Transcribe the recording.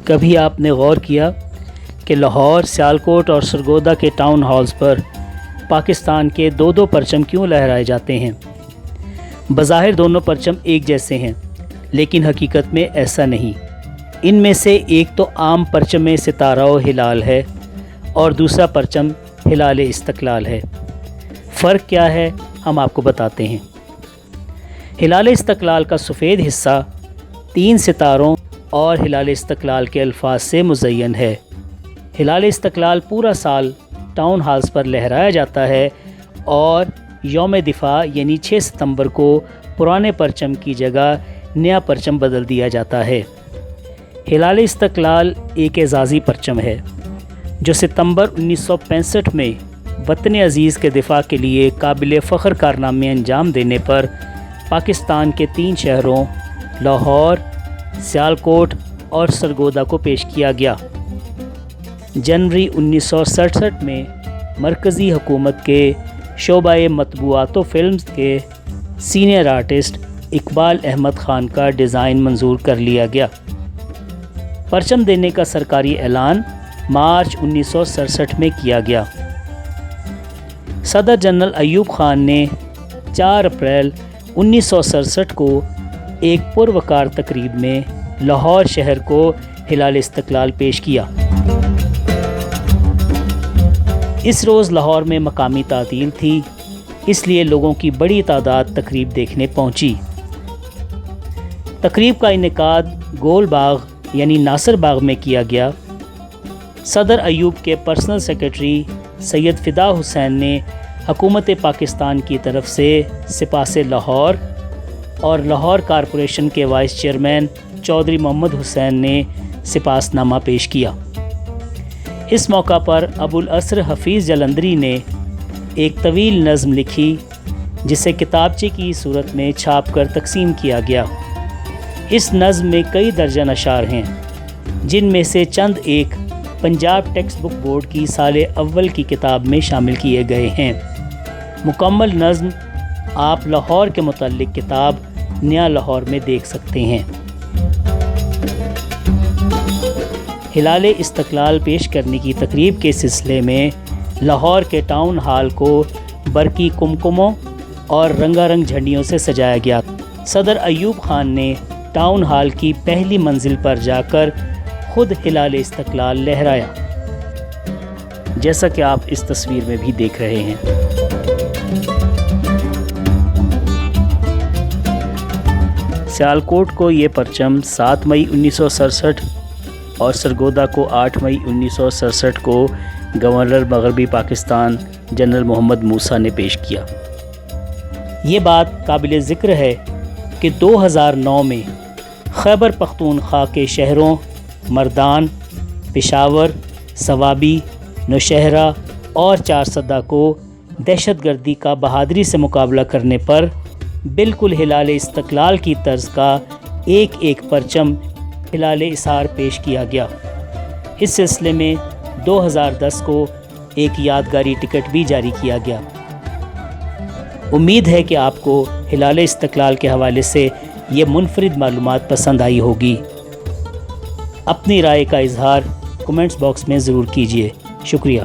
کبھی آپ نے غور کیا کہ لاہور، سیالکوٹ اور سرگودا کے ٹاؤن ہالز پر پاکستان کے دو دو پرچم کیوں لہرائے جاتے ہیں؟ بظاہر دونوں پرچم ایک جیسے ہیں، لیکن حقیقت میں ایسا نہیں۔ ان میں سے ایک تو عام پرچم ستارہ و ہلال ہے اور دوسرا پرچم ہلال استقلال ہے۔ فرق کیا ہے ہم آپ کو بتاتے ہیں۔ ہلال استقلال کا سفید حصہ 3 ستاروں اور ہلال استقلال کے الفاظ سے مزین ہے۔ ہلال استقلال پورا سال ٹاؤن ہالز پر لہرایا جاتا ہے اور یوم دفاع یعنی 6 ستمبر کو پرانے پرچم کی جگہ نیا پرچم بدل دیا جاتا ہے۔ ہلال استقلال ایک اعزازی پرچم ہے جو ستمبر 1965 میں وطن عزیز کے دفاع کے لیے قابل فخر کارنامے انجام دینے پر پاکستان کے 3 شہروں لاہور، سیالکوٹ اور سرگودا کو پیش کیا گیا۔ جنوری 1967 میں مرکزی حکومت کے شعبہ مطبوعات و فلمز کے سینئر آرٹسٹ اقبال احمد خان کا ڈیزائن منظور کر لیا گیا۔ پرچم دینے کا سرکاری اعلان مارچ 1967 میں کیا گیا۔ صدر جنرل ایوب خان نے 4 اپریل 1967 کو ایک پروقار تقریب میں لاہور شہر کو ہلال استقلال پیش کیا۔ اس روز لاہور میں مقامی تعطیل تھی، اس لیے لوگوں کی بڑی تعداد تقریب دیکھنے پہنچی۔ تقریب کا انعقاد گول باغ یعنی ناصر باغ میں کیا گیا۔ صدر ایوب کے پرسنل سیکرٹری سید فدا حسین نے حکومت پاکستان کی طرف سے سپاس لاہور اور لاہور کارپوریشن کے وائس چیئرمین چودھری محمد حسین نے سپاس نامہ پیش کیا۔ اس موقع پر ابو الاسر حفیظ جلندری نے ایک طویل نظم لکھی جسے کتابچے کی صورت میں چھاپ کر تقسیم کیا گیا۔ اس نظم میں کئی درجن اشعار ہیں، جن میں سے چند ایک پنجاب ٹیکسٹ بک بورڈ کی سال اول کی کتاب میں شامل کیے گئے ہیں۔ مکمل نظم آپ لاہور کے متعلق کتاب نیا لاہور میں دیکھ سکتے ہیں۔ ہلال استقلال پیش کرنے کی تقریب کے سلسلے میں لاہور کے ٹاؤن ہال کو برقی کمکموں اور رنگا رنگ جھنڈیوں سے سجایا گیا۔ صدر ایوب خان نے ٹاؤن ہال کی پہلی منزل پر جا کر خود ہلال استقلال لہرایا، جیسا کہ آپ اس تصویر میں بھی دیکھ رہے ہیں۔ سیالکوٹ کو یہ پرچم 7 مئی 1967 اور سرگودا کو 8 مئی 1967 کو گورنر مغربی پاکستان جنرل محمد موسیٰ نے پیش کیا۔ یہ بات قابل ذکر ہے کہ 2009 میں خیبر پختونخوا کے شہروں مردان، پشاور، صوابی، نوشہرہ اور چارسدہ کو دہشت گردی کا بہادری سے مقابلہ کرنے پر بالکل ہلال استقلال کی طرز کا ایک پرچم ہلال اظہار پیش کیا گیا۔ اس سلسلے میں 2010 کو ایک یادگاری ٹکٹ بھی جاری کیا گیا۔ امید ہے کہ آپ کو ہلال استقلال کے حوالے سے یہ منفرد معلومات پسند آئی ہوگی۔ اپنی رائے کا اظہار کمنٹس باکس میں ضرور کیجیے۔ شکریہ۔